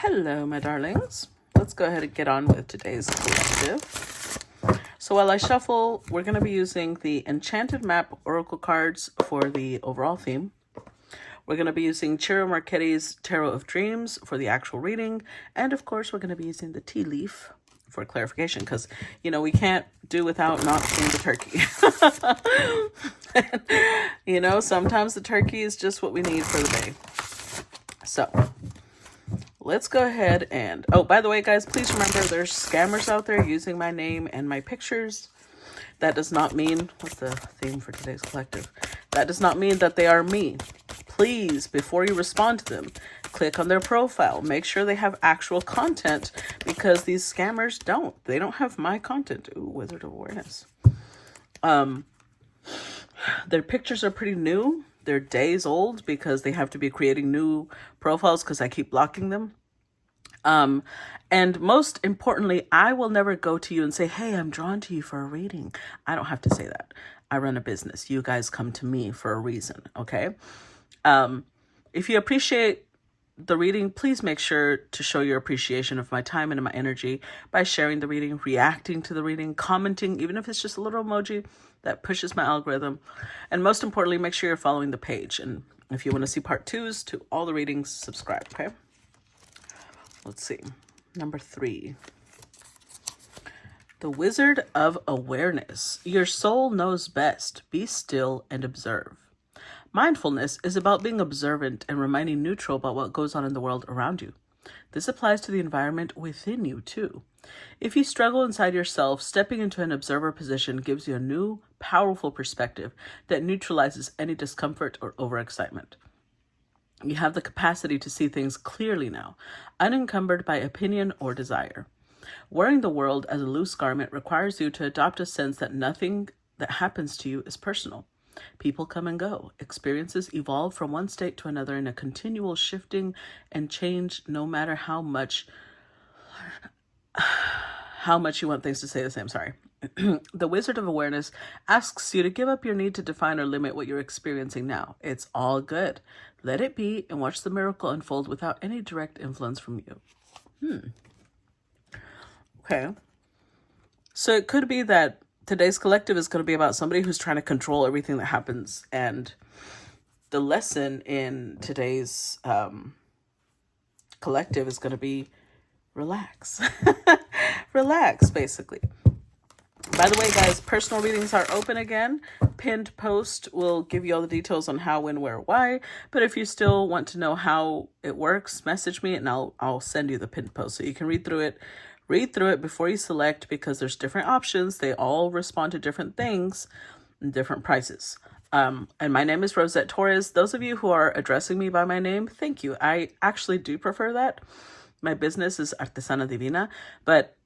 Hello, my darlings. Let's go ahead and get on with today's collective. So while I shuffle, we're going to be using the Enchanted Map Oracle cards for the overall theme. We're going to be using Ciro Marchetti's Tarot of Dreams for the actual reading. And of course, we're going to be using the tea leaf for clarification because, you know, we can't do without not seeing the turkey. You know, sometimes the turkey is just what we need for the day. So let's go ahead and, oh, by the way, guys, please remember there's scammers out there using my name and my pictures. That does not mean, what's the theme for today's collective? That does not mean that they are me. Please, before you respond to them, click on their profile. Make sure they have actual content because these scammers don't. They don't have my content. Ooh, Wizard of Awareness. Their pictures are pretty new. They're days old because they have to be creating new profiles because I keep blocking them. And most importantly, I will never go to you and say, hey, I'm drawn to you for a reading. I don't have to say that. I run a business. You guys come to me for a reason, okay? If you appreciate the reading, please make sure to show your appreciation of my time and my energy by sharing the reading, reacting to the reading, commenting, even if it's just a little emoji that pushes my algorithm. And most importantly, make sure you're following the page. And if you want to see part 2s to all the readings, subscribe, okay? Let's see. Number 3. The Wizard of Awareness. Your soul knows best. Be still and observe. Mindfulness is about being observant and remaining neutral about what goes on in the world around you. This applies to the environment within you, too. If you struggle inside yourself, stepping into an observer position gives you a new, powerful perspective that neutralizes any discomfort or overexcitement. You have the capacity to see things clearly now, unencumbered by opinion or desire. Wearing the world as a loose garment requires you to adopt a sense that nothing that happens to you is personal. People come and go. Experiences evolve from one state to another in a continual shifting and change, no matter how much you want things to stay the same. Sorry. The Wizard of Awareness asks you to give up your need to define or limit what you're experiencing now. It's all good. Let it be and watch the miracle unfold without any direct influence from you. Okay. So it could be that today's collective is going to be about somebody who's trying to control everything that happens. And the lesson in today's collective is going to be relax. Relax, basically. By the way, guys, personal readings are open again. Pinned post will give you all the details on how, when, where, why. But if you still want to know how it works, message me and I'll send you the pinned post so you can read through it. Read through it before you select because there's different options. They all respond to different things and different prices. And my name is Rosette Torres. Those of you who are addressing me by my name, thank you. I actually do prefer that. My business is Artesana Divina, but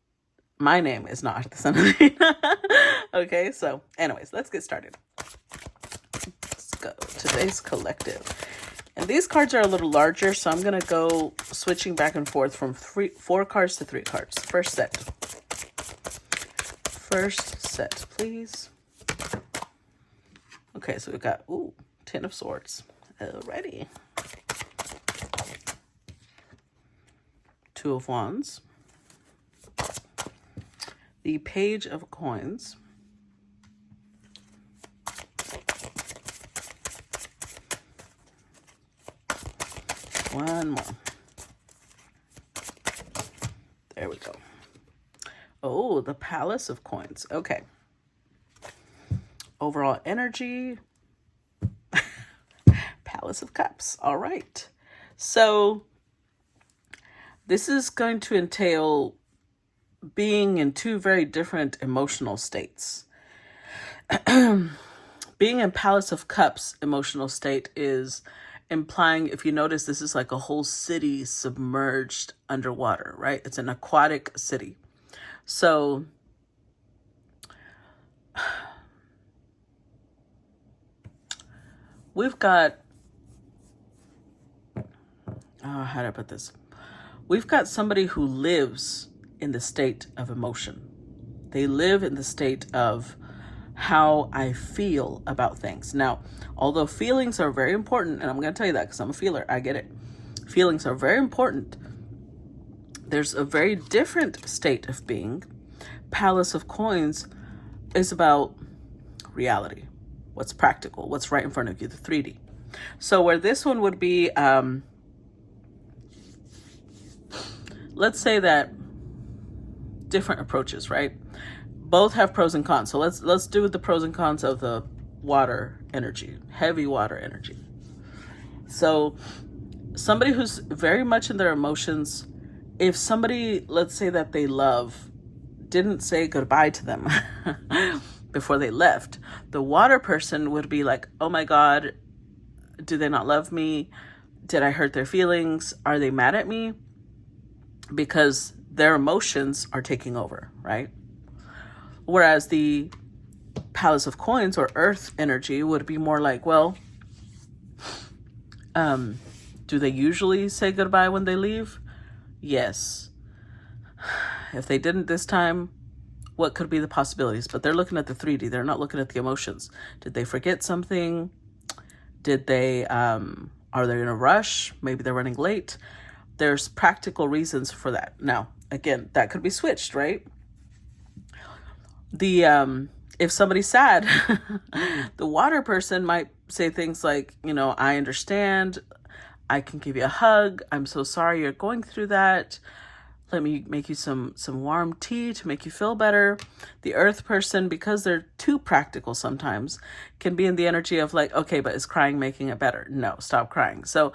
my name is not Artesana Divina. Okay, so anyways, let's get started. Let's go. Today's collective. And these cards are a little larger, so I'm going to go switching back and forth from 4 cards to 3 cards. First set. First set, please. Okay, so we've got, ooh, 10 of Swords. Alrighty. 2 of Wands. The Page of Coins. One more. There we go. Oh, the Palace of Coins. Okay. Overall energy. Palace of Cups. All right. So this is going to entail being in 2 very different emotional states. Being in Palace of Cups emotional state is implying, if you notice, this is like a whole city submerged underwater, right? It's an aquatic city. So we've got, how do I put this? We've got somebody who lives in the state of emotion. They live in the state of how I feel about things. Now, although feelings are very important, and I'm going to tell you that because I'm a feeler, I get it. Feelings are very important. There's a very different state of being. Palace of Coins is about reality, what's practical, what's right in front of you, the 3D. So where this one would be, let's say that different approaches, right? Both have pros and cons. So let's do the pros and cons of the water energy, heavy water energy. So somebody who's very much in their emotions, if somebody, let's say that they love, didn't say goodbye to them before they left, the water person would be like, oh my God, do they not love me? Did I hurt their feelings? Are they mad at me? Because their emotions are taking over, right? Whereas the Palace of Coins or earth energy would be more like, well, do they usually say goodbye when they leave? Yes. If they didn't this time, what could be the possibilities? But they're looking at the 3D. They're not looking at the emotions. Did they forget something? Did they, are they in a rush? Maybe they're running late. There's practical reasons for that. Now, again, that could be switched, right? If somebody's sad, the water person might say things like, I understand. I can give you a hug. I'm so sorry you're going through that. Let me make you some warm tea to make you feel better. The earth person, because they're too practical sometimes, can be in the energy of like, okay, but is crying making it better? No, stop crying. So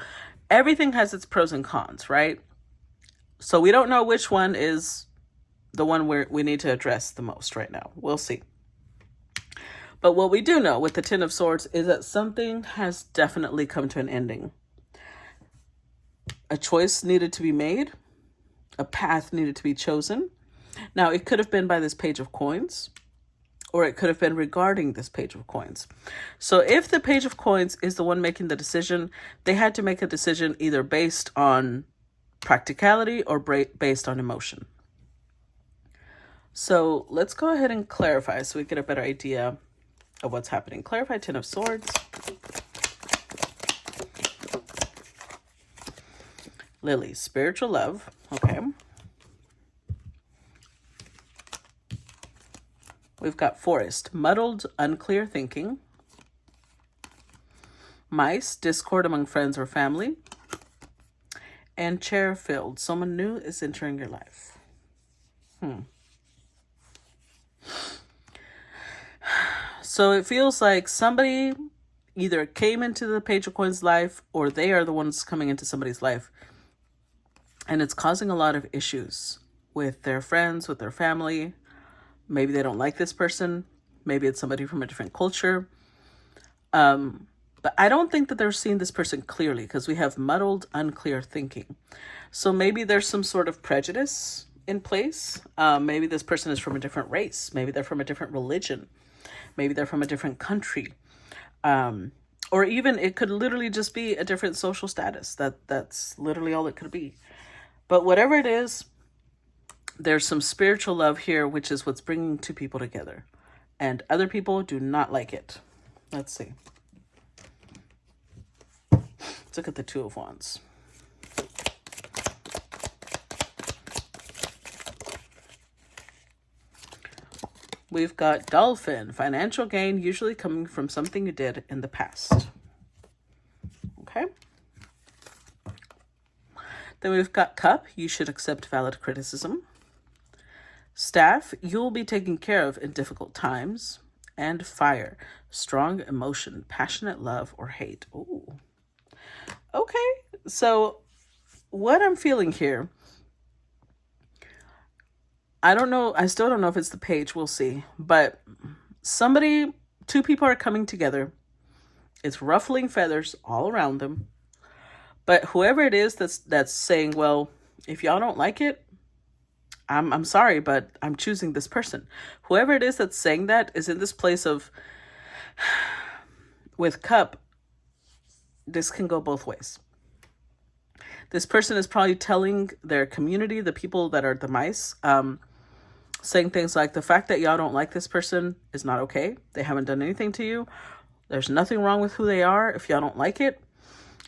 everything has its pros and cons, right? So we don't know which one is the one we need to address the most right now. We'll see. But what we do know with the Ten of Swords is that something has definitely come to an ending. A choice needed to be made. A path needed to be chosen. Now, it could have been by this Page of Coins, or it could have been regarding this Page of Coins. So if the Page of Coins is the one making the decision, they had to make a decision either based on practicality or based on emotion. So let's go ahead and clarify so we get a better idea of what's happening. Clarify Ten of Swords. Lily, spiritual love. Okay. We've got Forest, muddled, unclear thinking. Mice, discord among friends or family. And Chair filled, someone new is entering your life. So it feels like somebody either came into the Page of Coins life or they are the ones coming into somebody's life. And it's causing a lot of issues with their friends, with their family. Maybe they don't like this person. Maybe it's somebody from a different culture. But I don't think that they're seeing this person clearly because we have muddled, unclear thinking. So maybe there's some sort of prejudice in place. Maybe this person is from a different race. Maybe they're from a different religion. Maybe they're from a different country. Or even it could literally just be a different social status. That's literally all it could be. But whatever it is, there's some spiritual love here, which is what's bringing two people together. And other people do not like it. Let's see. Let's look at the Two of Wands. We've got Dolphin, financial gain usually coming from something you did in the past. Okay. Then we've got Cup, you should accept valid criticism. Staff, you'll be taken care of in difficult times. And Fire, strong emotion, passionate love or hate. Ooh. Okay, so what I'm feeling here, I don't know, I still don't know if it's the page, we'll see. But two people are coming together. It's ruffling feathers all around them. But whoever it is that's saying, well, if y'all don't like it, I'm sorry, but I'm choosing this person. Whoever it is that's saying that is in this place of, with Cup, this can go both ways. This person is probably telling their community, the people that are the mice, saying things like, the fact that y'all don't like this person is not okay. They haven't done anything to you. There's nothing wrong with who they are. If y'all don't like it,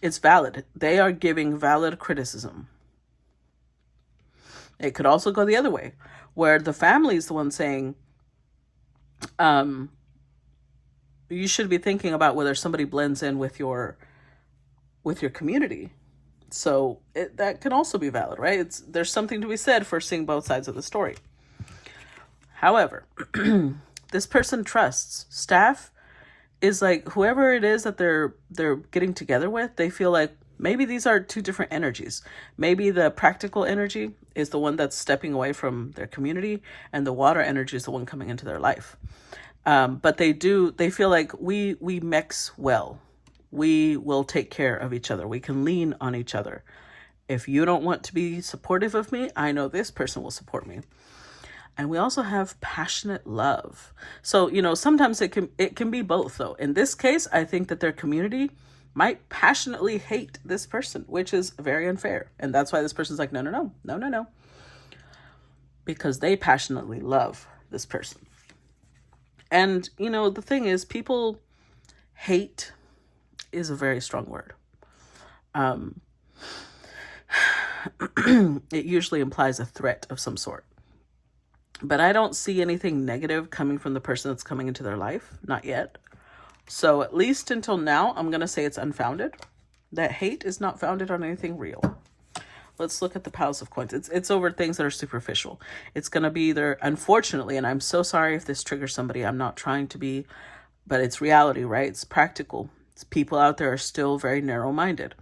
it's valid. They are giving valid criticism. It could also go the other way, where the family is the one saying, you should be thinking about whether somebody blends in with your community. So that can also be valid, right? There's something to be said for seeing both sides of the story. However, this person trusts. Staff is like whoever it is that they're getting together with, they feel like maybe these are two different energies. Maybe the practical energy is the one that's stepping away from their community, and the water energy is the one coming into their life. But they feel like we mix well. We will take care of each other. We can lean on each other. If you don't want to be supportive of me, I know this person will support me. And we also have passionate love. So, sometimes it can be both though. In this case, I think that their community might passionately hate this person, which is very unfair. And that's why this person's like, no. Because they passionately love this person. And, the thing is, people hate is a very strong word. It usually implies a threat of some sort. But I don't see anything negative coming from the person that's coming into their life. Not yet. So at least until now, I'm going to say it's unfounded. That hate is not founded on anything real. Let's look at the Palace of Coins. It's over things that are superficial. It's going to be either, unfortunately, and I'm so sorry if this triggers somebody. I'm not trying to be, but it's reality, right? It's practical. People out there are still very narrow-minded.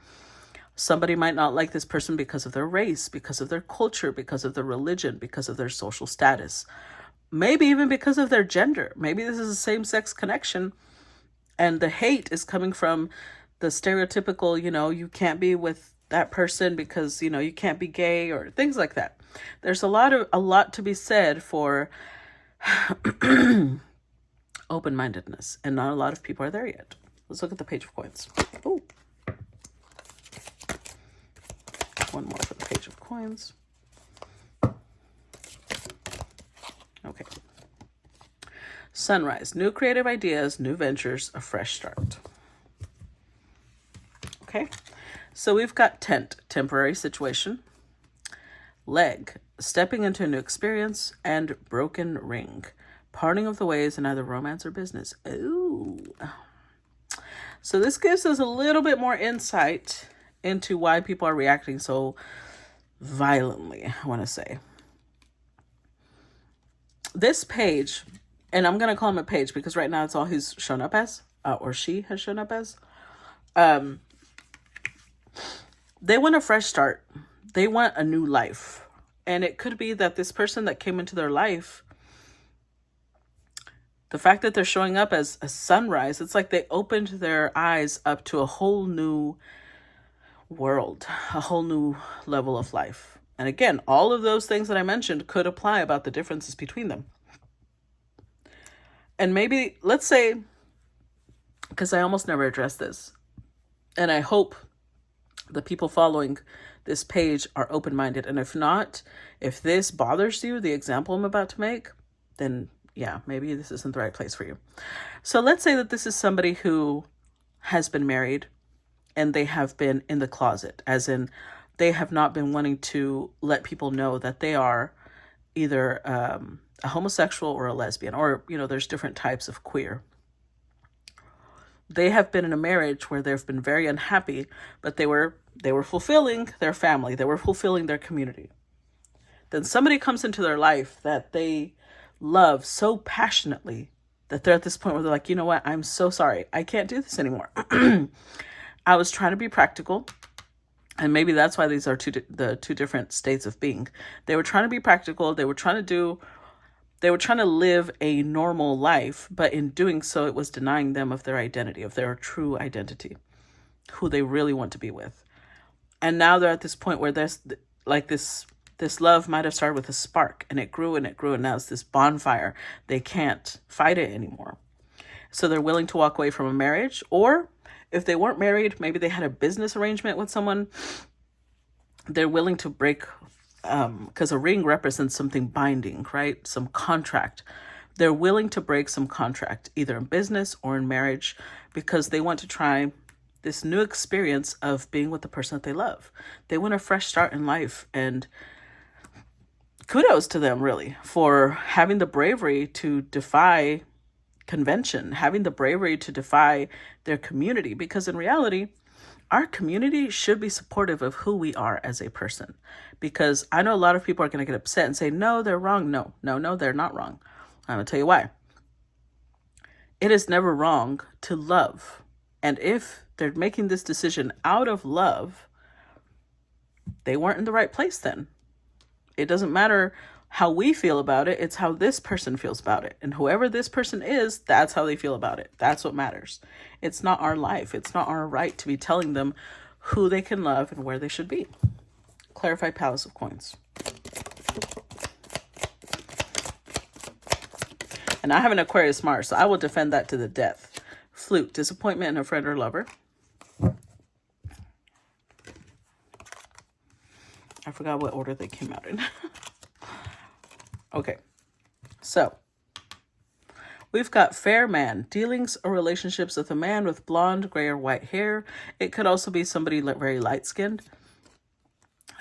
Somebody might not like this person because of their race, because of their culture, because of their religion, because of their social status. Maybe even because of their gender. Maybe this is a same-sex connection. And the hate is coming from the stereotypical, you can't be with that person because, you can't be gay or things like that. There's a lot to be said for open-mindedness. And not a lot of people are there yet. Let's look at the Page of Coins. Ooh. One more for the Page of Coins. Okay. Sunrise. New creative ideas, new ventures, a fresh start. Okay. So we've got tent, temporary situation. Leg, stepping into a new experience. And broken ring, parting of the ways in either romance or business. Ooh. So this gives us a little bit more insight into why people are reacting so violently, I want to say. This page, and I'm going to call him a page because right now it's all he's shown up as, or she has shown up as. They want a fresh start. They want a new life. And it could be that this person that came into their life, the fact that they're showing up as a sunrise, it's like they opened their eyes up to a whole new world, a whole new level of life. And again, all of those things that I mentioned could apply about the differences between them. And maybe, let's say, because I almost never address this, and I hope the people following this page are open-minded. And if not, if this bothers you, the example I'm about to make, then yeah, maybe this isn't the right place for you. So let's say that this is somebody who has been married and they have been in the closet, as in they have not been wanting to let people know that they are either a homosexual or a lesbian, or, there's different types of queer. They have been in a marriage where they've been very unhappy, but they were fulfilling their family. They were fulfilling their community. Then somebody comes into their life that they love so passionately that they're at this point where they're like, you know what? I'm so sorry. I can't do this anymore. I was trying to be practical. And maybe that's why these are the two different states of being. They were trying to be practical. They were trying to live a normal life, but in doing so, it was denying them of their identity, of their true identity, who they really want to be with. And now they're at this point where there's like this love might have started with a spark, and it grew, and now it's this bonfire. They can't fight it anymore. So they're willing to walk away from a marriage, or if they weren't married, maybe they had a business arrangement with someone. They're willing to break, because a ring represents something binding, right? Some contract. They're willing to break some contract, either in business or in marriage, because they want to try this new experience of being with the person that they love. They want a fresh start in life. And kudos to them, really, for having the bravery to defy convention, having the bravery to defy their community, because in reality, our community should be supportive of who we are as a person. Because I know a lot of people are going to get upset and say, no, they're wrong. No, they're not wrong. I'm going to tell you why. It is never wrong to love. And if they're making this decision out of love, they weren't in the right place then. It doesn't matter how we feel about it. It's how this person feels about it. And whoever this person is, that's how they feel about it. That's what matters. It's not our life. It's not our right to be telling them who they can love and where they should be. Clarified Palace of Coins. And I have an Aquarius Mars, so I will defend that to the death. Flute, disappointment in a friend or lover. I forgot what order they came out in. Okay, so we've got fair man, dealings or relationships with a man with blonde, gray, or white hair. It could also be somebody very light-skinned.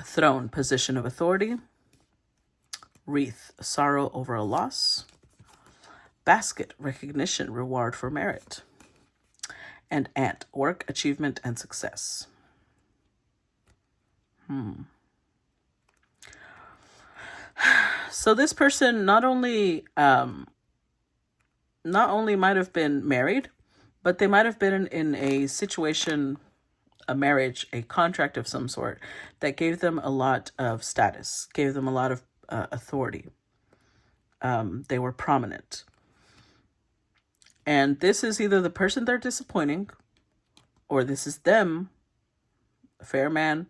Throne, position of authority. Wreath, sorrow over a loss. Basket, recognition, reward for merit. And ant, work, achievement, and success. So this person not only might have been married, but they might have been in a situation, a marriage, a contract of some sort that gave them a lot of status, gave them a lot of authority. They were prominent. And this is either the person they're disappointing, or this is them. A fair man,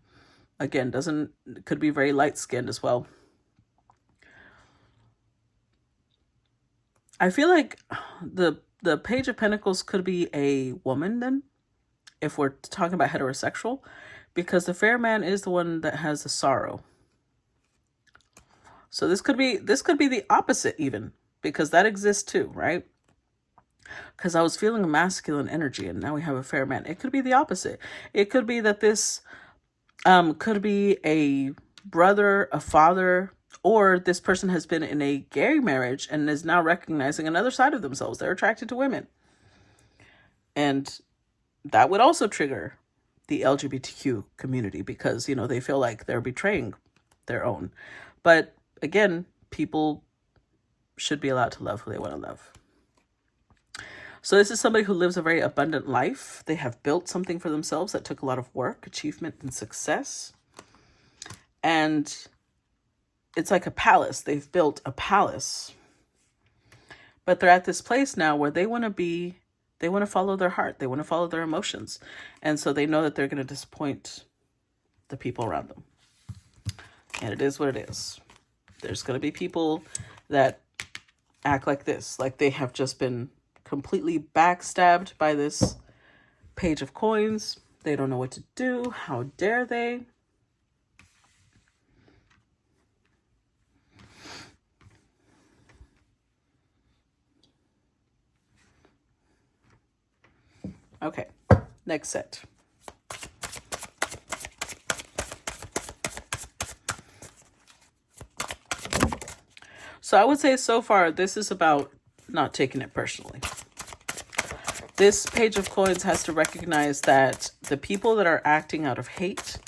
again, could be very light-skinned as well. I feel like the Page of Pentacles could be a woman then, if we're talking about heterosexual, because the fair man is the one that has the sorrow. So this could be the opposite even, because that exists too, right? Because I was feeling a masculine energy and now we have a fair man. It could be the opposite. It could be that this could be a brother, a father, or this person has been in a gay marriage and is now recognizing another side of themselves. They're attracted to women. And that would also trigger the LGBTQ community because, they feel like they're betraying their own. But again, people should be allowed to love who they want to love. So this is somebody who lives a very abundant life. They have built something for themselves that took a lot of work, achievement, and success. And it's like a palace. They've built a palace. But they're at this place now where they want to follow their heart. They want to follow their emotions. And so they know that they're going to disappoint the people around them. And it is what it is. There's going to be people that act like this, like they have just been completely backstabbed by this Page of Coins. They don't know what to do. How dare they? Okay, next set. So I would say so far, this is about not taking it personally. This Page of Coins has to recognize that the people that are acting out of hate,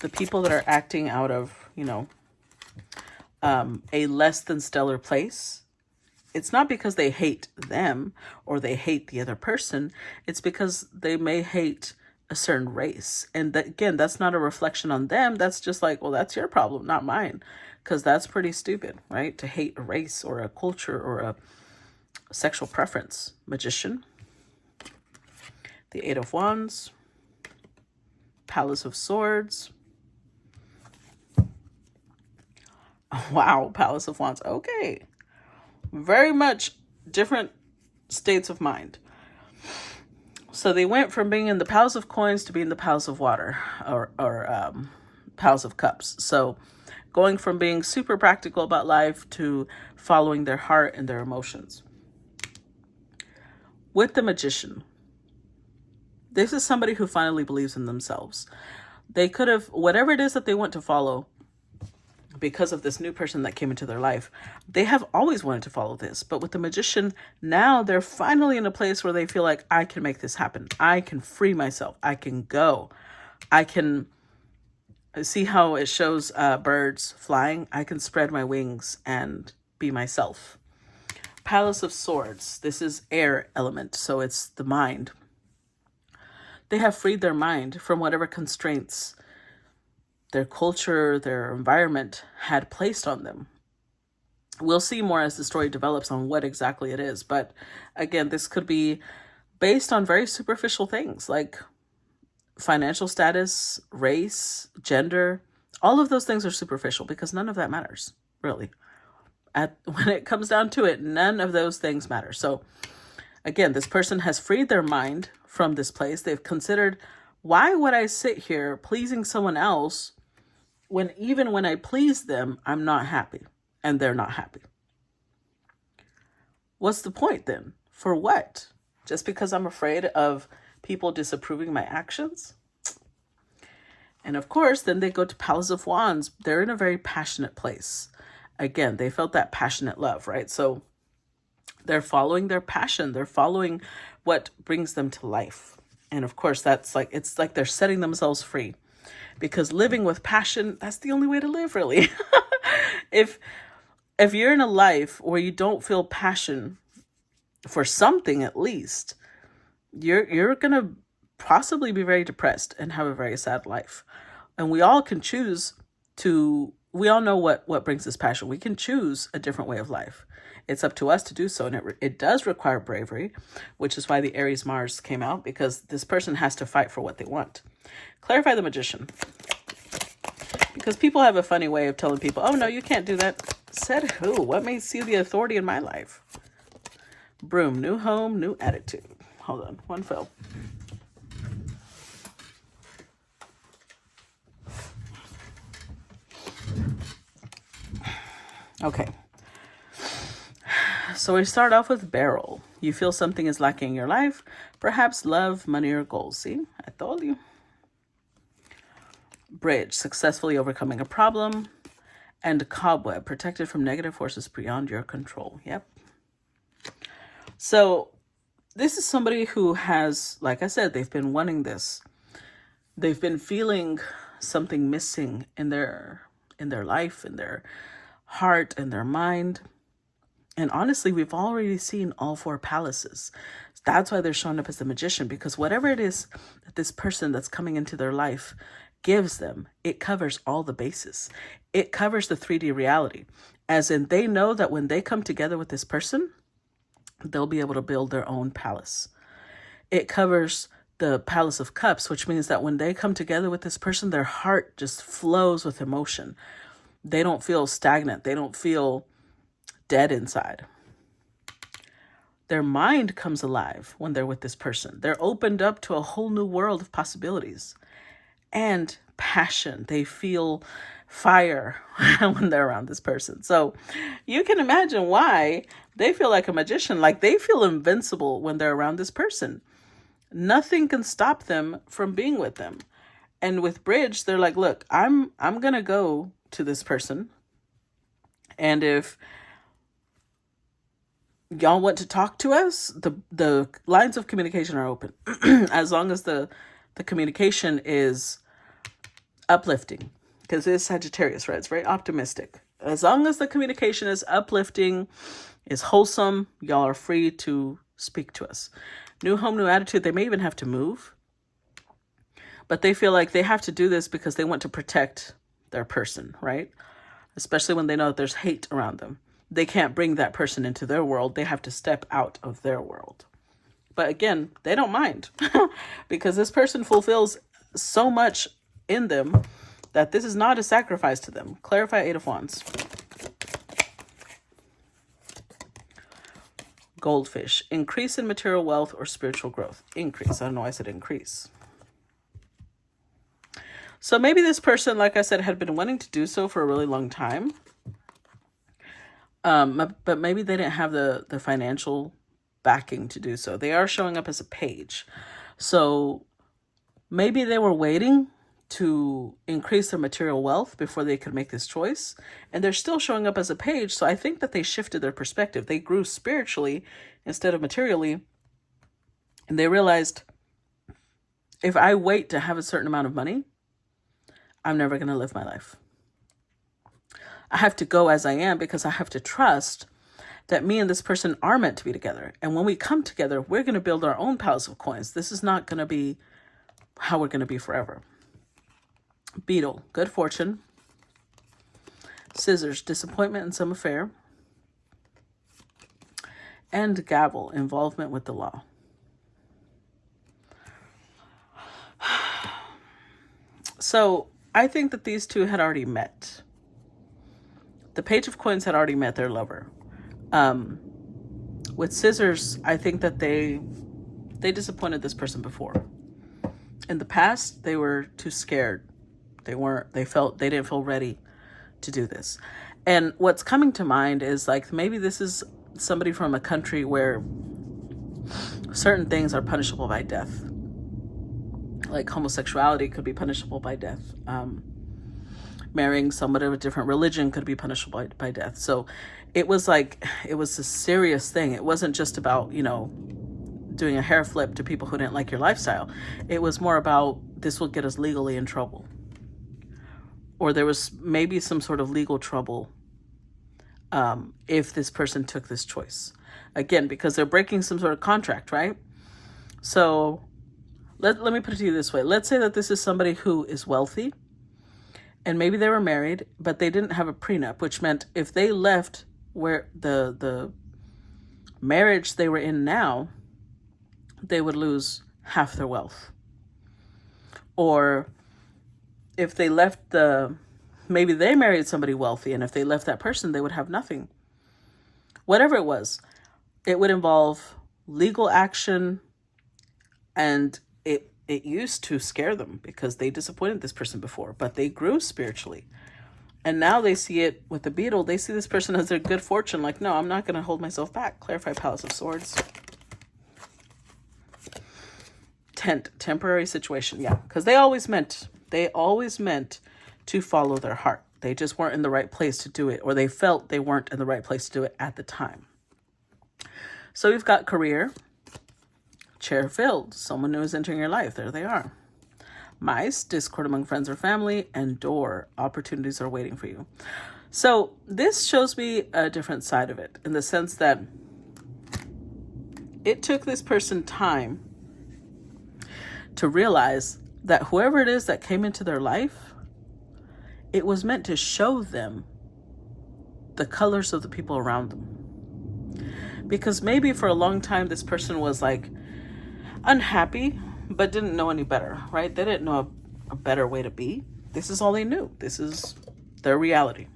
the people that are acting out of, a less than stellar place, it's not because they hate them or they hate the other person. It's because they may hate a certain race. And that, again, that's not a reflection on them. That's just like, well, that's your problem, not mine. Because that's pretty stupid, right? To hate a race or a culture or a sexual preference. Magician. The Eight of Wands. Palace of Swords. Wow, Palace of Wands. Okay. Very much different states of mind. So they went from being in the Palace of Coins to being the Palace of Water or Palace of Cups. So going from being super practical about life to following their heart and their emotions. With the Magician, this is somebody who finally believes in themselves. They could have, whatever it is that they want to follow, because of this new person that came into their life. They have always wanted to follow this, but with the Magician, now they're finally in a place where they feel like, I can make this happen. I can free myself. I can go. I can see how it shows birds flying. I can spread my wings and be myself. Palace of Swords. This is air element, so it's the mind. They have freed their mind from whatever constraints their culture, their environment had placed on them. We'll see more as the story develops on what exactly it is. But again, this could be based on very superficial things like financial status, race, gender. All of those things are superficial because none of that matters, really. When it comes down to it, none of those things matter. So again, this person has freed their mind from this place. They've considered, why would I sit here pleasing someone else when even when I please them, I'm not happy and they're not happy? What's the point then? For what? Just because I'm afraid of people disapproving my actions? And of course, then they go to Palace of Wands. They're in a very passionate place. Again, they felt that passionate love, right? So they're following their passion. They're following what brings them to life. And of course, it's like they're setting themselves free. Because living with passion, that's the only way to live, really. If you're in a life where you don't feel passion for something, at least, you're going to possibly be very depressed and have a very sad life. And we all can choose we all know what brings us passion. We can choose a different way of life. It's up to us to do so. And it does require bravery, which is why the Aries Mars came out, because this person has to fight for what they want. Clarify the Magician. Because people have a funny way of telling people, oh, no, you can't do that. Said who? What may see the authority in my life? Broom, new home, new attitude. Hold on, one fell. Okay. So we start off with Barrel. You feel something is lacking in your life, perhaps love, money, or goals. See, I told you. Bridge, successfully overcoming a problem. And Cobweb, protected from negative forces beyond your control. Yep. So this is somebody who has, like I said, they've been wanting this. They've been feeling something missing in their life, in their heart, in their mind. And honestly, we've already seen all four palaces. That's why they're showing up as the Magician, because whatever it is that this person that's coming into their life gives them, it covers all the bases. It covers the 3D reality, as in they know that when they come together with this person, they'll be able to build their own palace. It covers the Palace of Cups, which means that when they come together with this person, their heart just flows with emotion. They don't feel stagnant. They don't feel dead inside. Their mind comes alive when they're with this person. They're opened up to a whole new world of possibilities and passion. They feel fire when they're around this person. So you can imagine why they feel like a magician, like they feel invincible when they're around this person. Nothing can stop them from being with them. And with Bridge, they're like, look, I'm going to go to this person. And if y'all want to talk to us, the lines of communication are open. As long as the communication is uplifting, because it's Sagittarius, right? It's very optimistic. As long as the communication is uplifting, is wholesome, y'all are free to speak to us. New home, new attitude. They may even have to move, but they feel like they have to do this because they want to protect their person, right? Especially when they know that there's hate around them. They can't bring that person into their world. They have to step out of their world. But again, they don't mind because this person fulfills so much in them that this is not a sacrifice to them. Clarify Eight of Wands. Goldfish. Increase in material wealth or spiritual growth. Increase. I don't know why I said increase. So maybe this person, like I said, had been wanting to do so for a really long time. But maybe they didn't have the financial backing to do so. They are showing up as a page. So maybe they were waiting to increase their material wealth before they could make this choice. And they're still showing up as a page. So I think that they shifted their perspective. They grew spiritually instead of materially. And they realized, if I wait to have a certain amount of money, I'm never going to live my life. I have to go as I am because I have to trust that me and this person are meant to be together. And when we come together, we're going to build our own piles of coins. This is not going to be how we're going to be forever. Beetle, good fortune. Scissors, disappointment in some affair. And gavel, involvement with the law. So I think that these two had already met. The Page of Coins had already met their lover. With Scissors, I think that they disappointed this person before. In the past, they were too scared. They didn't feel ready to do this. And what's coming to mind is like, maybe this is somebody from a country where certain things are punishable by death. Like homosexuality could be punishable by death. Marrying somebody of a different religion could be punishable by death. So it was a serious thing. It wasn't just about, doing a hair flip to people who didn't like your lifestyle. It was more about, this will get us legally in trouble. Or there was maybe some sort of legal trouble if this person took this choice. Again, because they're breaking some sort of contract, right? So let me put it to you this way. Let's say that this is somebody who is wealthy, and maybe they were married, but they didn't have a prenup, which meant if they left where the marriage they were in now, they would lose half their wealth. Or if they left maybe they married somebody wealthy, and if they left that person, they would have nothing. Whatever it was, it would involve legal action, and it used to scare them because they disappointed this person before, but they grew spiritually. And now they see it with the beetle. They see this person as their good fortune. Like, no, I'm not going to hold myself back. Clarify Palace of Swords. Temporary situation. Yeah, because they always meant to follow their heart. They just weren't in the right place to do it, or they felt they weren't in the right place to do it at the time. So we've got career. Chair filled. Someone new is entering your life. There they are. Mice, discord among friends or family, and door, opportunities are waiting for you. So this shows me a different side of it, in the sense that it took this person time to realize that whoever it is that came into their life, it was meant to show them the colors of the people around them. Because maybe for a long time, this person was like unhappy, but didn't know any better, right? They didn't know a better way to be. This is all they knew. This is their reality.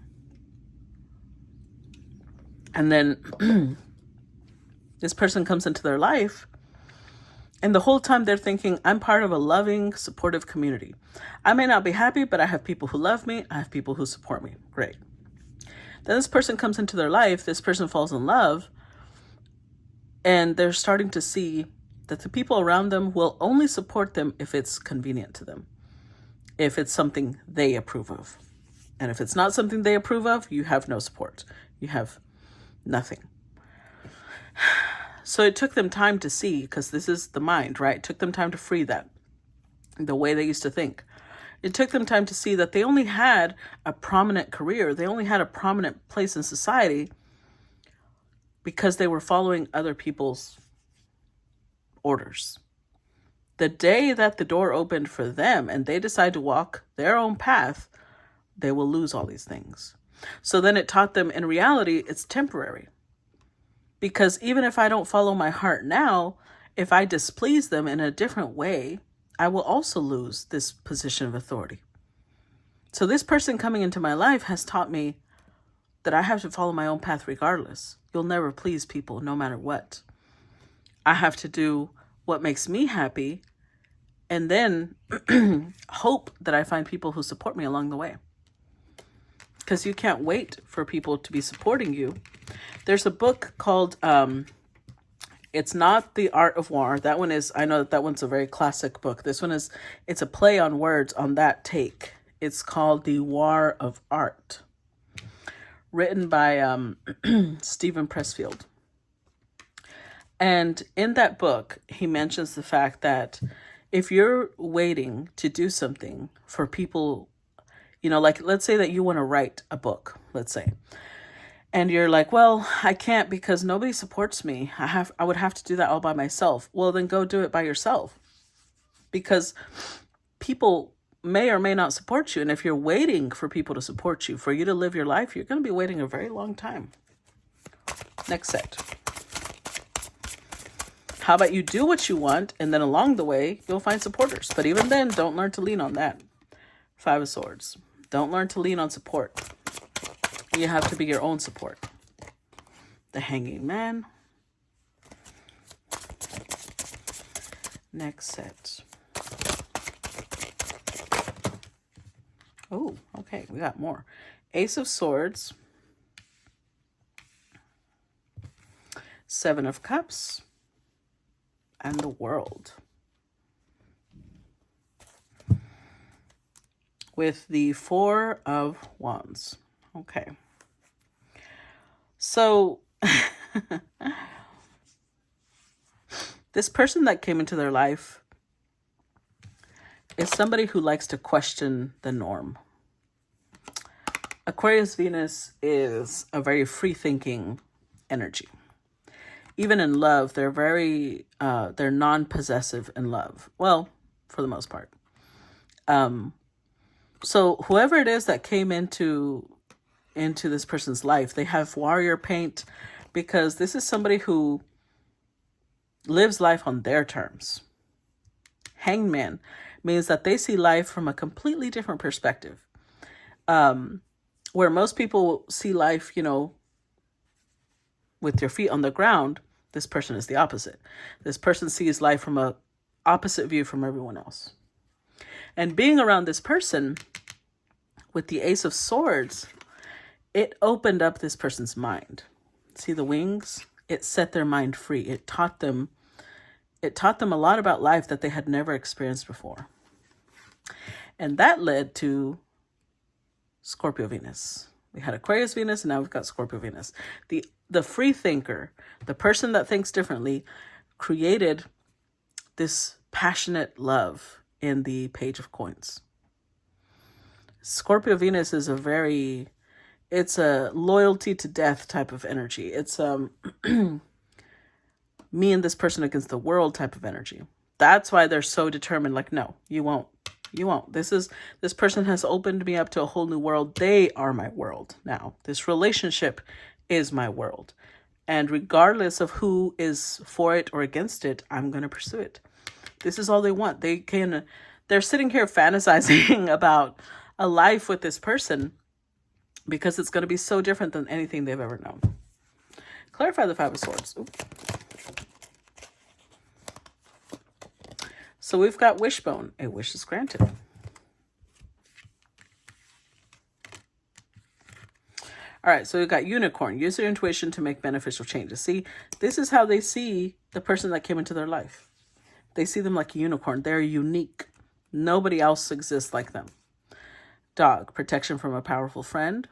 And then this person comes into their life, and the whole time they're thinking, I'm part of a loving, supportive community. I may not be happy, but I have people who love me. I have people who support me. Great. Then this person comes into their life. This person falls in love, and they're starting to see that the people around them will only support them if it's convenient to them, if it's something they approve of. And if it's not something they approve of, you have no support. You have nothing. So it took them time to see, because this is the mind, right? It took them time to free that, the way they used to think. It took them time to see that they only had a prominent career. They only had a prominent place in society because they were following other people's orders. The day that the door opened for them and they decide to walk their own path, they will lose all these things. So then it taught them, in reality, it's temporary. Because even if I don't follow my heart now, if I displease them in a different way, I will also lose this position of authority. So this person coming into my life has taught me that I have to follow my own path regardless. You'll never please people no matter what. I have to do what makes me happy, and then hope that I find people who support me along the way. Because you can't wait for people to be supporting you. There's a book called It's not The Art of War. That one is, I know that one's a very classic book. This one is, it's a play on words on that take. It's called The War of Art, written by Stephen Pressfield. And in that book, he mentions the fact that if you're waiting to do something for people, like let's say that you want to write a book, let's say, and you're like, well, I can't because nobody supports me. I would have to do that all by myself. Well, then go do it by yourself, because people may or may not support you. And if you're waiting for people to support you, for you to live your life, you're going to be waiting a very long time. Next set. How about you do what you want, and then along the way, you'll find supporters. But even then, don't learn to lean on that. Five of Swords. Don't learn to lean on support. You have to be your own support. The Hanging Man. Next set. Oh, okay, we got more. Ace of Swords. Seven of Cups. And the World. With the Four of Wands. Okay. So, this person that came into their life is somebody who likes to question the norm. Aquarius Venus is a very free-thinking energy. Even in love, they're very, they're non-possessive in love. Well, for the most part. So whoever it is that came into this person's life, they have warrior paint, because this is somebody who lives life on their terms. Hangman means that they see life from a completely different perspective. Where most people see life, with your feet on the ground, this person is the opposite. This person sees life from a opposite view from everyone else. And being around this person with the Ace of Swords, it opened up this person's mind. See the wings? It set their mind free. It taught them a lot about life that they had never experienced before. And that led to Scorpio Venus. We had Aquarius Venus, and now we've got Scorpio Venus. The free thinker, the person that thinks differently, created this passionate love in the Page of Coins. Scorpio Venus is it's a loyalty to death type of energy. It's me and this person against the world type of energy. That's why they're so determined, like, no, you won't. You won't. This person has opened me up to a whole new world. They are my world now. This relationship is my world. And regardless of who is for it or against it, I'm going to pursue it. This is all they want. They're sitting here fantasizing about a life with this person because it's going to be so different than anything they've ever known. Clarify the Five of Swords. Ooh. So we've got Wishbone. A wish is granted. All right, so we've got Unicorn. Use your intuition to make beneficial changes. See, this is how they see the person that came into their life. They see them like a unicorn. They're unique. Nobody else exists like them. Dog. Protection from a powerful friend.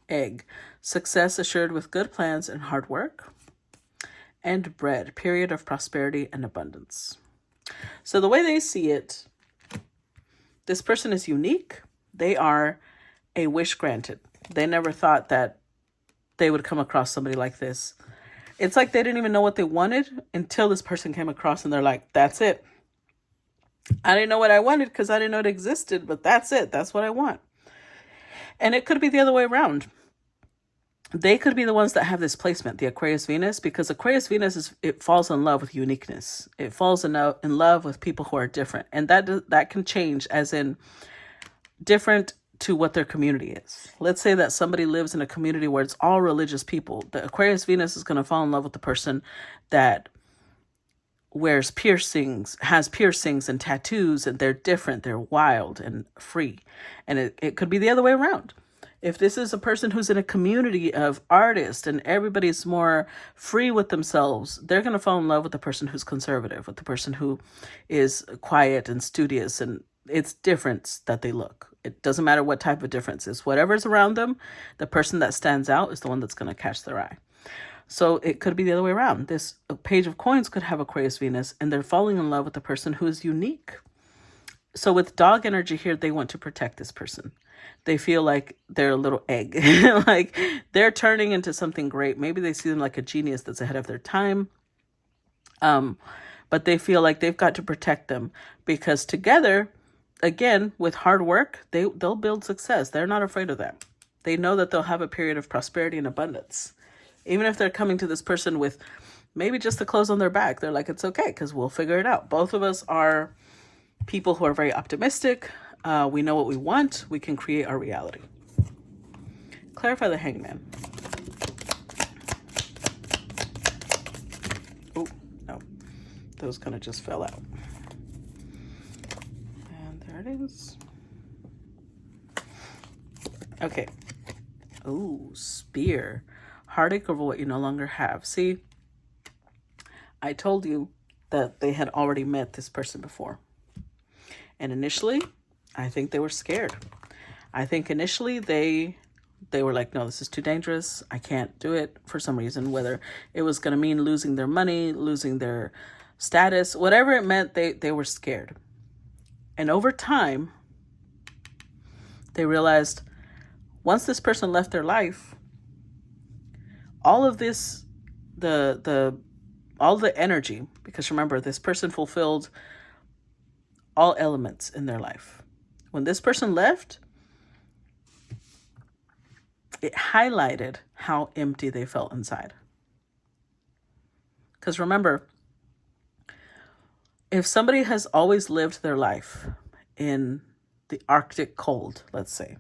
Egg. Success assured with good plans and hard work. And bread, period of prosperity and abundance. So the way they see it, this person is unique. They are a wish granted. They never thought that they would come across somebody like this. It's like they didn't even know what they wanted until this person came across, and they're like, that's it. I didn't know what I wanted because I didn't know it existed, but that's it. That's what I want. And it could be the other way around. They could be the ones that have this placement, the Aquarius Venus, because Aquarius Venus it falls in love with uniqueness. It falls in love with people who are different. And that can change, as in different to what their community is. Let's say that somebody lives in a community where it's all religious people. The Aquarius Venus is going to fall in love with the person that wears piercings, has piercings and tattoos, and they're different. They're wild and free. And it could be the other way around. If this is a person who's in a community of artists and everybody's more free with themselves, they're going to fall in love with the person who's conservative, with the person who is quiet and studious. And it's different that they look. It doesn't matter what type of difference is. Whatever's around them, the person that stands out is the one that's going to catch their eye. So it could be the other way around. This Page of Coins could have Aquarius Venus, and they're falling in love with the person who is unique. So with dog energy here, they want to protect this person. They feel like they're a little egg, like they're turning into something great. Maybe they see them like a genius that's ahead of their time. But they feel like they've got to protect them because together, again, with hard work, they'll build success. They're not afraid of that. They know that they'll have a period of prosperity and abundance. Even if they're coming to this person with maybe just the clothes on their back, they're like, it's okay because we'll figure it out. Both of us are people who are very optimistic. We know what we want. We can create our reality. Clarify the Hangman. Oh, no. Those kind of just fell out. And there it is. Okay. Oh, Spear. Heartache over what you no longer have. See, I told you that they had already met this person before. And initially, I think they were scared. I think initially they were like, no, this is too dangerous. I can't do it for some reason, whether it was going to mean losing their money, losing their status, whatever it meant, they were scared. And over time, they realized once this person left their life, all of this, all the energy, because remember, this person fulfilled all elements in their life. When this person left, it highlighted how empty they felt inside. Because remember, if somebody has always lived their life in the Arctic cold, let's say,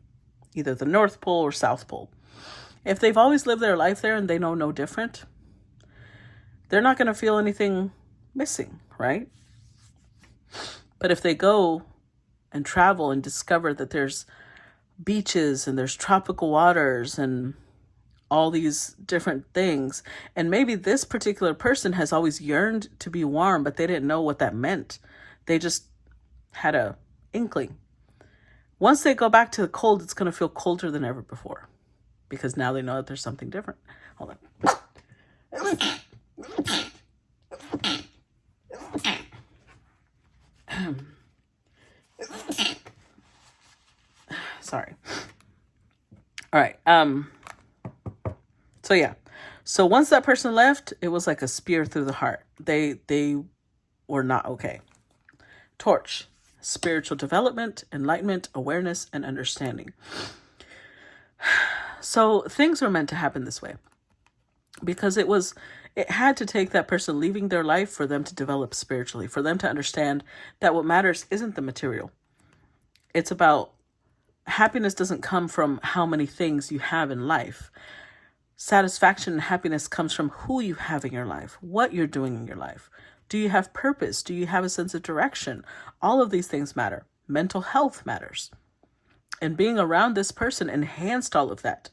either the North Pole or South Pole, if they've always lived their life there and they know no different, they're not going to feel anything missing, right? But if they go and travel and discover that there's beaches and there's tropical waters and all these different things, and maybe this particular person has always yearned to be warm, but they didn't know what that meant. They just had a inkling. Once they go back to the cold, it's going to feel colder than ever before because now they know that there's something different. Hold on. Sorry. All right. So yeah. So once that person left, it was like a spear through the heart. They were not okay. Torch. Spiritual development, enlightenment, awareness, and understanding. So things were meant to happen this way because it had to take that person leaving their life for them to develop spiritually, for them to understand that what matters isn't the material. It's about happiness doesn't come from how many things you have in life. Satisfaction and happiness comes from who you have in your life, what you're doing in your life. Do you have purpose? Do you have a sense of direction? All of these things matter. Mental health matters. And being around this person enhanced all of that.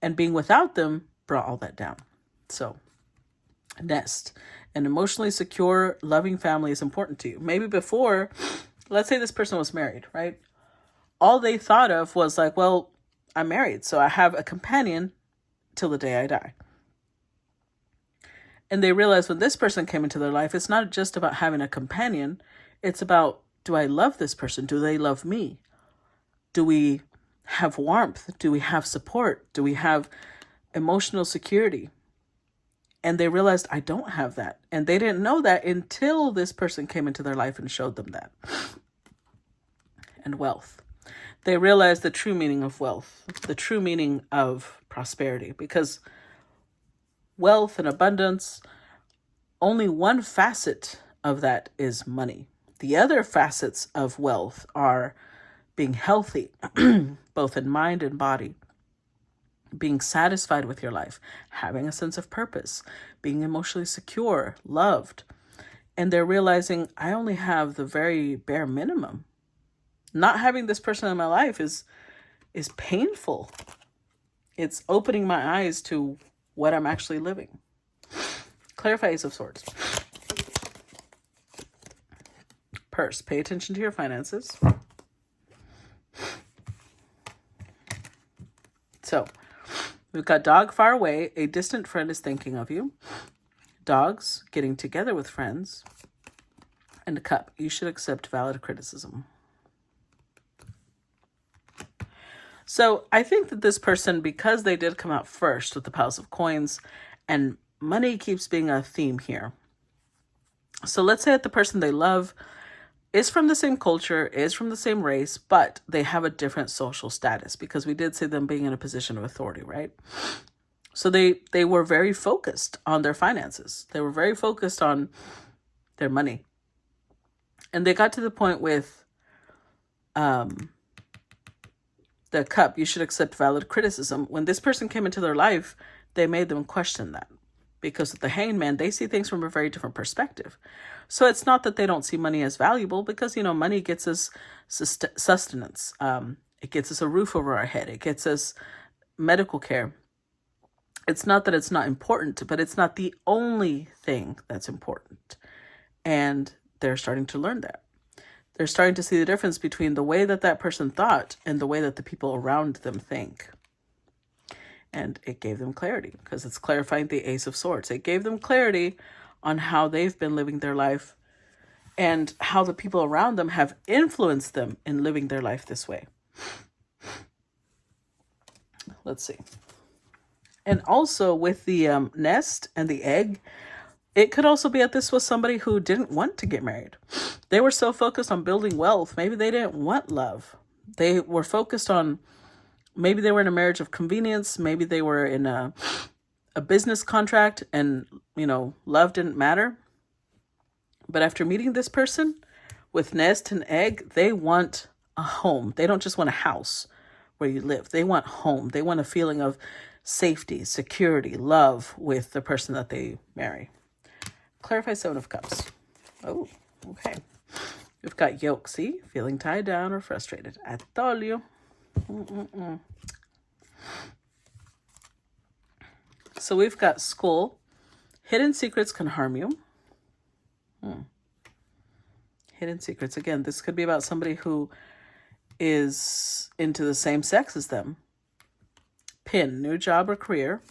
And being without them brought all that down. So, nest. An emotionally secure, loving family is important to you. Maybe before, let's say this person was married, right? All they thought of was like, well, I'm married, so I have a companion till the day I die. And they realized when this person came into their life, it's not just about having a companion. It's about, do I love this person? Do they love me? Do we have warmth? Do we have support? Do we have emotional security? And they realized, I don't have that. And they didn't know that until this person came into their life and showed them that. And wealth. They realized the true meaning of wealth, the true meaning of prosperity, because wealth and abundance, only one facet of that is money. The other facets of wealth are being healthy, both in mind and body, being satisfied with your life, having a sense of purpose, being emotionally secure, loved. And they're realizing, I only have the very bare minimum. Not having this person in my life is painful. It's opening my eyes to what I'm actually living. Clarify Ace of Swords. Purse. Pay attention to your finances. So, we've got dog far away. A distant friend is thinking of you. Dogs getting together with friends. And a cup. You should accept valid criticism. So I think that this person, because they did come out first with the Palace of Coins, and money keeps being a theme here. So let's say that the person they love is from the same culture, is from the same race, but they have a different social status, because we did see them being in a position of authority, right? So they were very focused on their finances. They were very focused on their money. And they got to the point with the cup, you should accept valid criticism. When this person came into their life, they made them question that. Because with the Hanged Man, they see things from a very different perspective. So it's not that they don't see money as valuable, because, you know, money gets us sustenance. It gets us a roof over our head. It gets us medical care. It's not that it's not important, but it's not the only thing that's important. And they're starting to learn that. They're starting to see the difference between the way that that person thought and the way that the people around them think. And it gave them clarity, because it's clarifying the Ace of Swords. It gave them clarity on how they've been living their life and how the people around them have influenced them in living their life this way. Let's see. And also with the nest and the egg, it could also be that this was somebody who didn't want to get married. They were so focused on building wealth. Maybe they didn't want love. They were focused on, maybe they were in a marriage of convenience. Maybe they were in a business contract and, you know, love didn't matter. But after meeting this person with nest and egg, they want a home. They don't just want a house where you live. They want home. They want a feeling of safety, security, love with the person that they marry. Clarify Seven of Cups. Oh, okay. We've got yoke. See? Feeling tied down or frustrated. I told you. So we've got school. Hidden secrets can harm you. Hidden secrets. Again, this could be about somebody who is into the same sex as them. Pin. New job or career.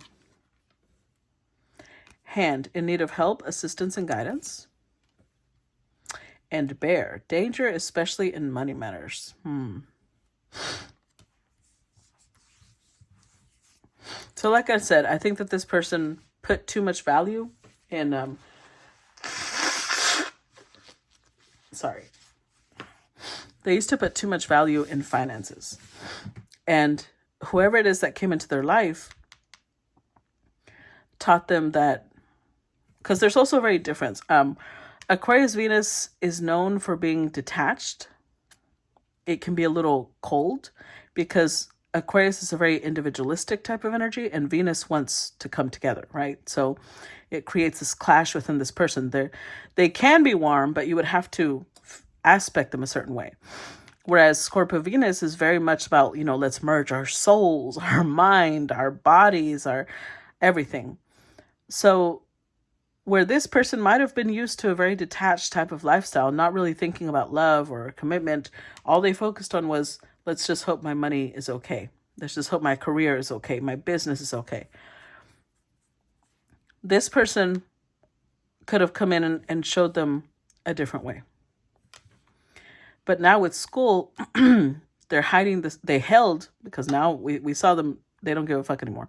Hand, in need of help, assistance, and guidance. And bear, danger, especially in money matters. So like I said, I think that this person put too much value in, they used to put too much value in finances. And whoever it is that came into their life taught them that, because there's also a very difference. Aquarius Venus is known for being detached. It can be a little cold because Aquarius is a very individualistic type of energy and Venus wants to come together, right? So it creates this clash within this person. They can be warm, but you would have to aspect them a certain way. Whereas Scorpio Venus is very much about, you know, let's merge our souls, our mind, our bodies, our everything. So where this person might have been used to a very detached type of lifestyle, not really thinking about love or commitment, all they focused on was, let's just hope my money is okay. Let's just hope my career is okay. My business is okay. This person could have come in and showed them a different way. But now with school, they're hiding this. They held, because now we saw them, they don't give a fuck anymore.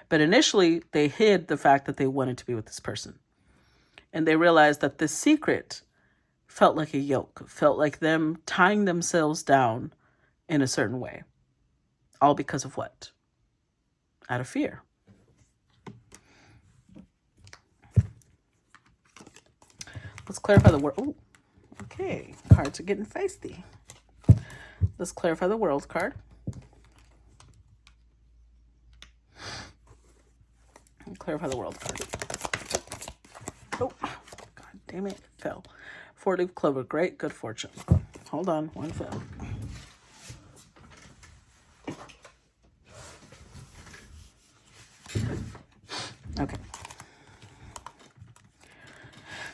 But initially, they hid the fact that they wanted to be with this person. And they realized that this secret felt like a yoke, felt like them tying themselves down in a certain way. All because of what? Out of fear. Let's clarify the word. Oh, okay. Cards are getting feisty. Let's clarify the world card. Clarify the world card. Oh, God damn it. Fell. 4-leaf clover. Great. Good fortune. Hold on. One fell. Okay.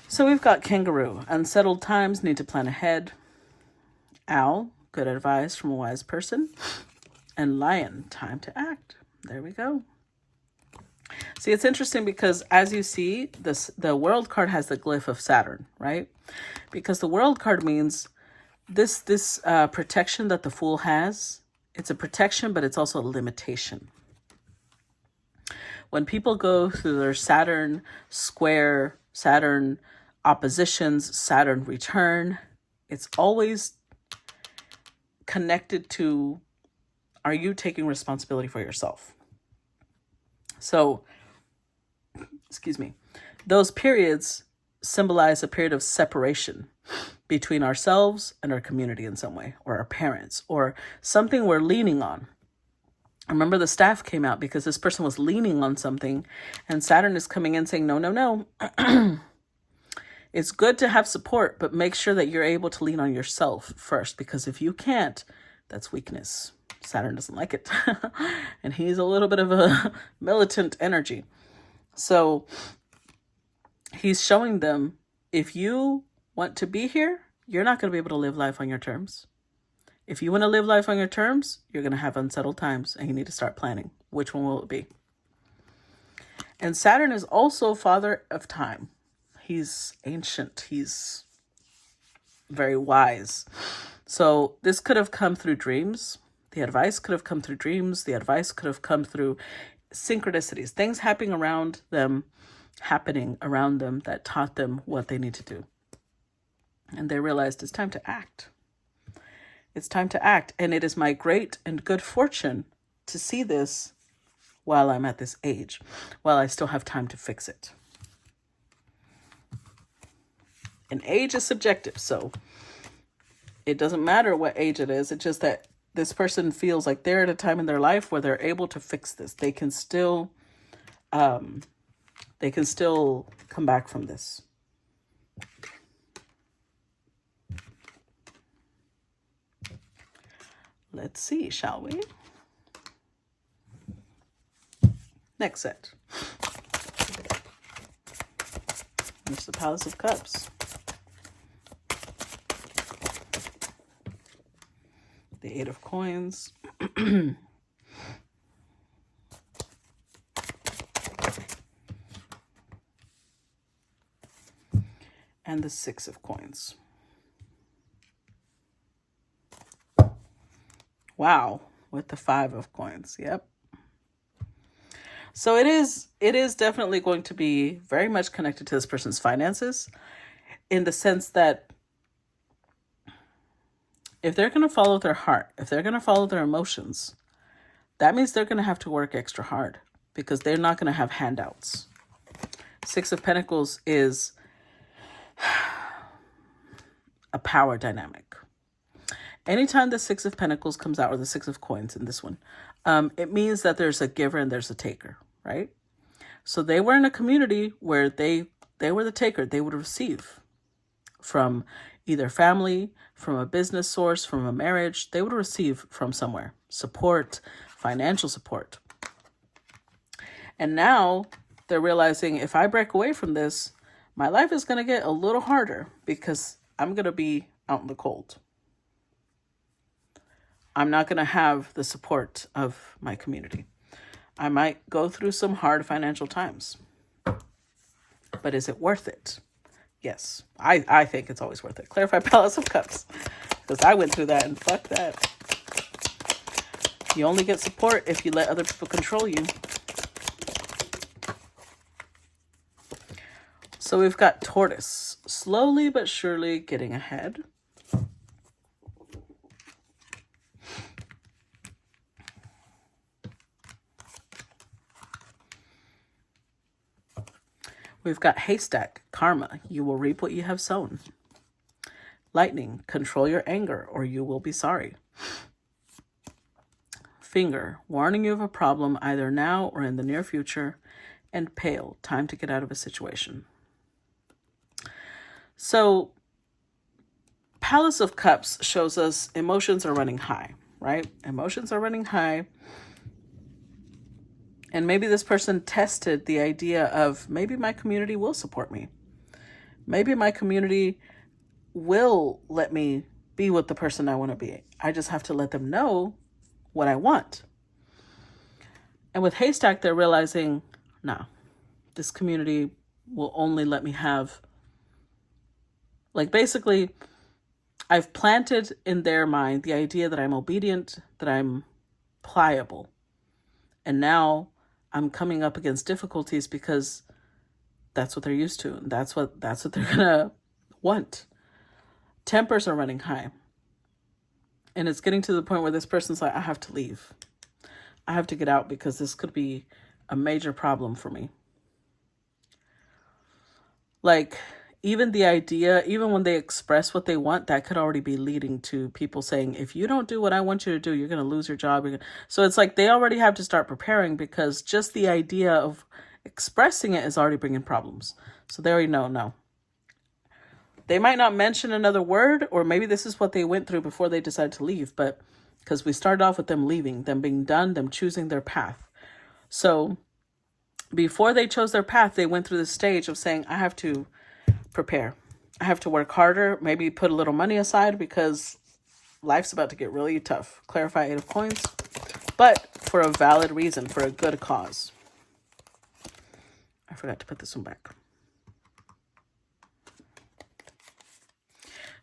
So we've got kangaroo. Unsettled times, need to plan ahead. Owl, good advice from a wise person. And lion, time to act. There we go. See, it's interesting because as you see, the world card has the glyph of Saturn, right? Because the world card means this protection that the Fool has. It's a protection, but it's also a limitation. When people go through their Saturn square, Saturn oppositions, Saturn return, it's always connected to, are you taking responsibility for yourself? So, excuse me, those periods symbolize a period of separation between ourselves and our community in some way, or our parents, or something we're leaning on. Remember, the staff came out because this person was leaning on something, and Saturn is coming in saying, no, no, no. It's good to have support, but make sure that you're able to lean on yourself first, because if you can't, that's weakness. Saturn doesn't like it. And he's a little bit of a militant energy. So he's showing them, if you want to be here, you're not going to be able to live life on your terms. If you want to live life on your terms, you're going to have unsettled times, and you need to start planning. Which one will it be? And Saturn is also father of time. He's ancient. He's very wise. So this could have come through dreams. The advice could have come through dreams. The advice could have come through synchronicities, things happening around them that taught them what they need to do. And they realized it's time to act. It's time to act. And it is my great and good fortune to see this while I'm at this age, while I still have time to fix it. And age is subjective, so it doesn't matter what age it is. It's just that this person feels like they're at a time in their life where they're able to fix this. They can still come back from this. Let's see, shall we? Next set. It's the Palace of Cups. The Eight of Coins. And the Six of Coins. Wow, with the Five of Coins. Yep. So it is definitely going to be very much connected to this person's finances, in the sense that if they're going to follow their heart, if they're going to follow their emotions, that means they're going to have to work extra hard, because they're not going to have handouts. Six of Pentacles is a power dynamic. Anytime the Six of Pentacles comes out, or the Six of Coins in this one, it means that there's a giver and there's a taker, right? So they were in a community where they were the taker. They would receive from either family, from a business source, from a marriage. They would receive from somewhere support, financial support. And now they're realizing, if I break away from this, my life is going to get a little harder, because I'm going to be out in the cold. I'm not going to have the support of my community. I might go through some hard financial times. But is it worth it? Yes, I think it's always worth it. Clarify Palace of Cups. Because I went through that, and fuck that. You only get support if you let other people control you. So we've got Tortoise. Slowly but surely getting ahead. We've got Haystack, Karma. You will reap what you have sown. Lightning, control your anger or you will be sorry. Finger, warning you of a problem either now or in the near future. And Pale, time to get out of a situation. So, Palace of Cups shows us emotions are running high, right? Emotions are running high. And maybe this person tested the idea of maybe my community will support me. Maybe my community will let me be with the person I want to be. I just have to let them know what I want. And with Haystack, they're realizing, no, this community will only let me have, like, basically, I've planted in their mind the idea that I'm obedient, that I'm pliable. And now I'm coming up against difficulties because that's what they're used to. And that's what they're gonna want. Tempers are running high. And it's getting to the point where this person's like, I have to leave. I have to get out because this could be a major problem for me. Like, even the idea, even when they express what they want, that could already be leading to people saying, if you don't do what I want you to do, you're going to lose your job. So it's like they already have to start preparing because just the idea of expressing it is already bringing problems. So they already know, no. They might not mention another word, or maybe this is what they went through before they decided to leave, but because we started off with them leaving, them being done, them choosing their path. So before they chose their path, they went through the stage of saying, I have to prepare. I have to work harder, maybe put a little money aside because life's about to get really tough. Clarify 8 of coins, but for a valid reason, for a good cause. I forgot to put this one back.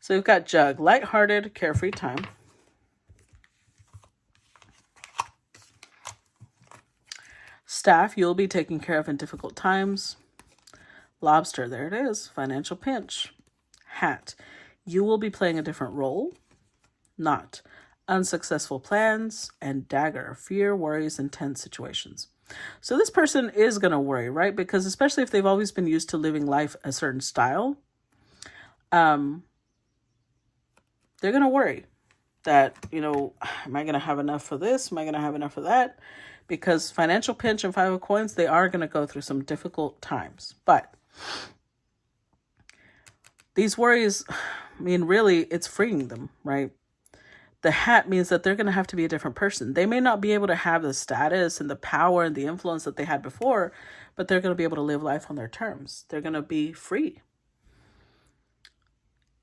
So we've got Jug, lighthearted, carefree time. Staff, you'll be taken care of in difficult times. Lobster, there it is, financial pinch. Hat, you will be playing a different role. Knot, unsuccessful plans. And dagger, fear, worries, and tense situations. So this person is going to worry, right? Because especially if they've always been used to living life a certain style, they're going to worry that, am I going to have enough for this? Am I going to have enough for that? Because financial pinch and 5 of coins, they are going to go through some difficult times. But these worries, really, it's freeing them, right? The hat means that they're going to have to be a different person. They may not be able to have the status and the power and the influence that they had before, but they're going to be able to live life on their terms. They're going to be free.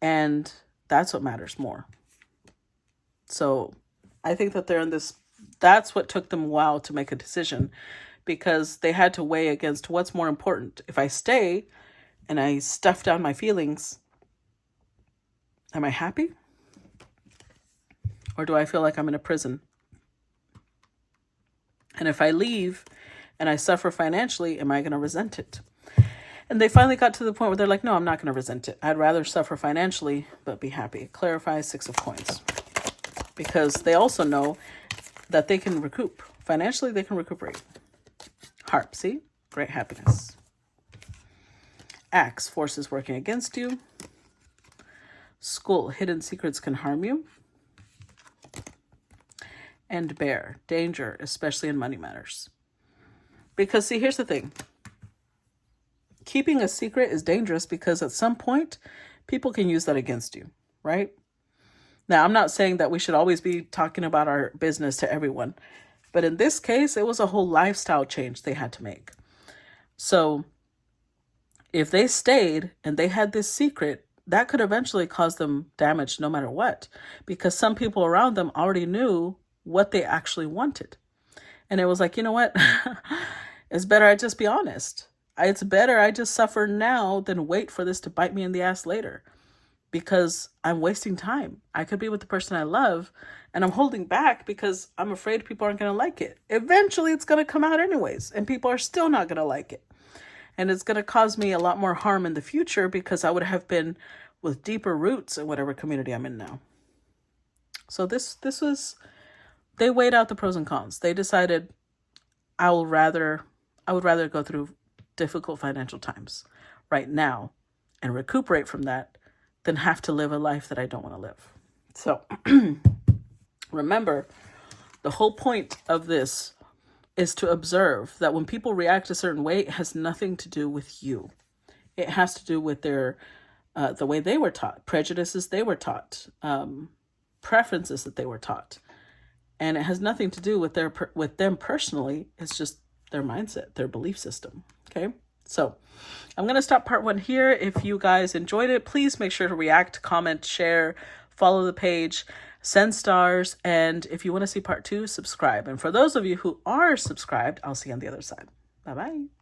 And that's what matters more. So I think that they're in this, that's what took them a while to make a decision, because they had to weigh against what's more important. If I stay and I stuff down my feelings, am I happy? Or do I feel like I'm in a prison? And if I leave and I suffer financially, am I going to resent it? And they finally got to the point where they're like, no, I'm not going to resent it. I'd rather suffer financially, but be happy. Clarify 6 of coins. Because they also know that they can recoup. Financially, they can recuperate. Harp, see? Great happiness. Axe, forces working against you. Skull, hidden secrets can harm you. And bear, danger, especially in money matters. Because see, here's the thing. Keeping a secret is dangerous because at some point, people can use that against you, right? Now, I'm not saying that we should always be talking about our business to everyone. But in this case, it was a whole lifestyle change they had to make. So if they stayed and they had this secret, that could eventually cause them damage no matter what. Because some people around them already knew what they actually wanted. And it was like, you know what? It's better I just be honest. It's better I just suffer now than wait for this to bite me in the ass later. Because I'm wasting time. I could be with the person I love and I'm holding back because I'm afraid people aren't going to like it. Eventually it's going to come out anyways and people are still not going to like it. And it's going to cause me a lot more harm in the future because I would have been with deeper roots in whatever community I'm in now. So this was, they weighed out the pros and cons. They decided I would rather go through difficult financial times right now and recuperate from that than have to live a life that I don't want to live. So remember, the whole point of this is to observe that when people react a certain way, it has nothing to do with you. It has to do with their the way they were taught, prejudices they were taught, preferences that they were taught. And it has nothing to do with with them personally. It's just their mindset, their belief system. Okay. So I'm going to stop part 1 here. If you guys enjoyed it, please make sure to react, comment, share, follow the page, send stars. And if you want to see part 2, subscribe. And for those of you who are subscribed, I'll see you on the other side. Bye-bye.